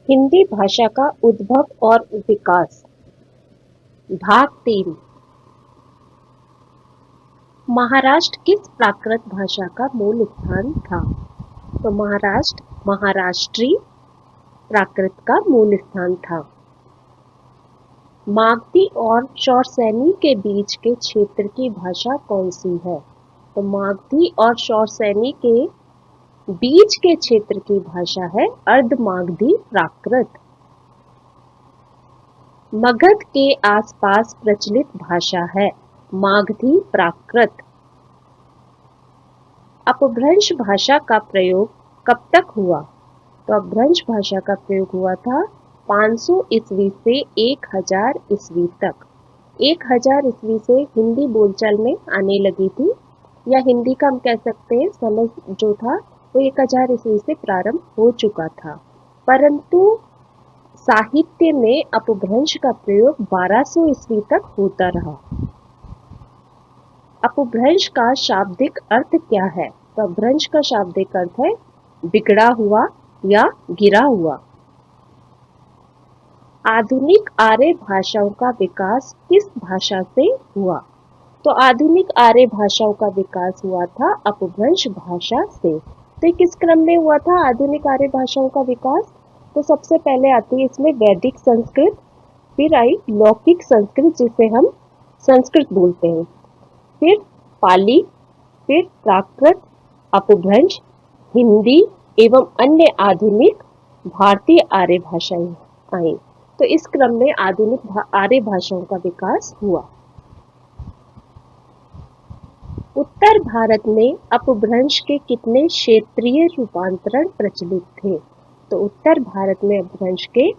हिंदी भाषा का उद्भव और विकास। भाग 3। महाराष्ट्र किस प्राकृत भाषा का मूल स्थान था? तो महाराष्ट्री प्राकृत का मूल स्थान था। मागधी और शौरसैनी के बीच के क्षेत्र की भाषा कौन सी है? तो मागधी और शौरसैनी के बीच के क्षेत्र की भाषा है अर्धमागधी प्राकृत। मगध के आसपास प्रचलित भाषा है मागधी प्राकृत। अपभ्रंश भाषा का प्रयोग कब तक हुआ? तो अपभ्रंश भाषा का प्रयोग हुआ था 500 ईस्वी से 1000 ईस्वी तक। 1000 ईस्वी से हिंदी बोलचाल में आने लगी थी, या हिंदी का हम कह सकते हैं समय जो था वो 1000 ईस्वी से प्रारंभ हो चुका था, परंतु साहित्य में अपभ्रंश का प्रयोग 1200 ईस्वी तक होता रहा। अपभ्रंश का शाब्दिक अर्थ क्या है? तो अपभ्रंश का शाब्दिक अर्थ है बिगड़ा हुआ या गिरा हुआ। आधुनिक आर्य भाषाओं का विकास किस भाषा से हुआ? तो आधुनिक आर्य भाषाओं का विकास हुआ था अपभ्रंश भाषा से। तो किस क्रम में हुआ था आधुनिक आर्य भाषाओं का विकास? तो सबसे पहले आती है इसमें वैदिक संस्कृत, फिर आई लौकिक संस्कृत जिसे हम संस्कृत बोलते हैं, फिर पाली, फिर प्राकृत, अपभ्रंश, हिंदी एवं अन्य आधुनिक भारतीय आर्य भाषाएं आई। तो इस क्रम में आधुनिक आर्य भाषाओं का विकास हुआ। उत्तर भारत में अपभ्रंश के कितने क्षेत्रीय रूपांतरण प्रचलित थे? तो उत्तर भारत में अपभ्रंश के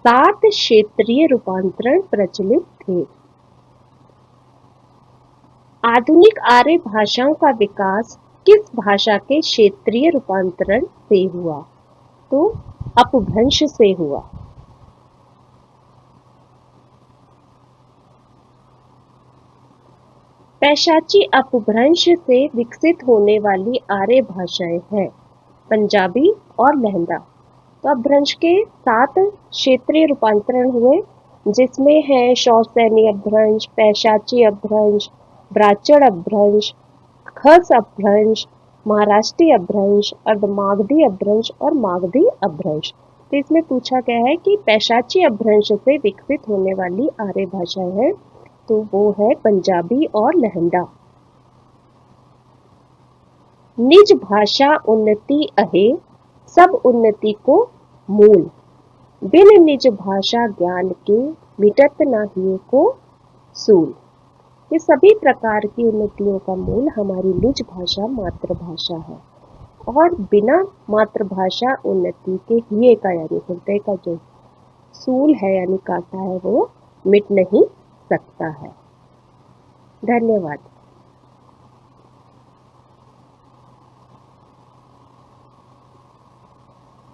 7 क्षेत्रीय रूपांतरण प्रचलित थे। आधुनिक आर्य भाषाओं का विकास किस भाषा के क्षेत्रीय रूपांतरण से हुआ? तो अपभ्रंश से हुआ। पैशाची अपभ्रंश से विकसित होने वाली आर्य भाषाएं हैं पंजाबी और लहंदा। तो अपभ्रंश के 7 क्षेत्रीय रूपांतरण हुए, जिसमें है शौरसैनी अपभ्रंश, पैशाची अपभ्रंश, ब्राह्मण अपभ्रंश, खस अपभ्रंश, महाराष्ट्री अपभ्रंश, अर्धमागधी अपभ्रंश और मागधी अपभ्रंश। तो इसमें पूछा गया है कि पैशाची अपभ्रंश से विकसित होने वाली आर्य भाषाएं हैं, तो वो है पंजाबी और लहंदा। निज भाषा उन्नति अहे सब उन्नति को मूल, बिन निज भाषा ज्ञान के मिटत नाहिए को सूल। ये सभी प्रकार की उन्नतियों का मूल हमारी निज भाषा मातृभाषा है, और बिना मातृभाषा उन्नति के हिये का यानी हृदय का जो सूल है यानी कांटा है वो मिट नहीं सकता है। धन्यवाद।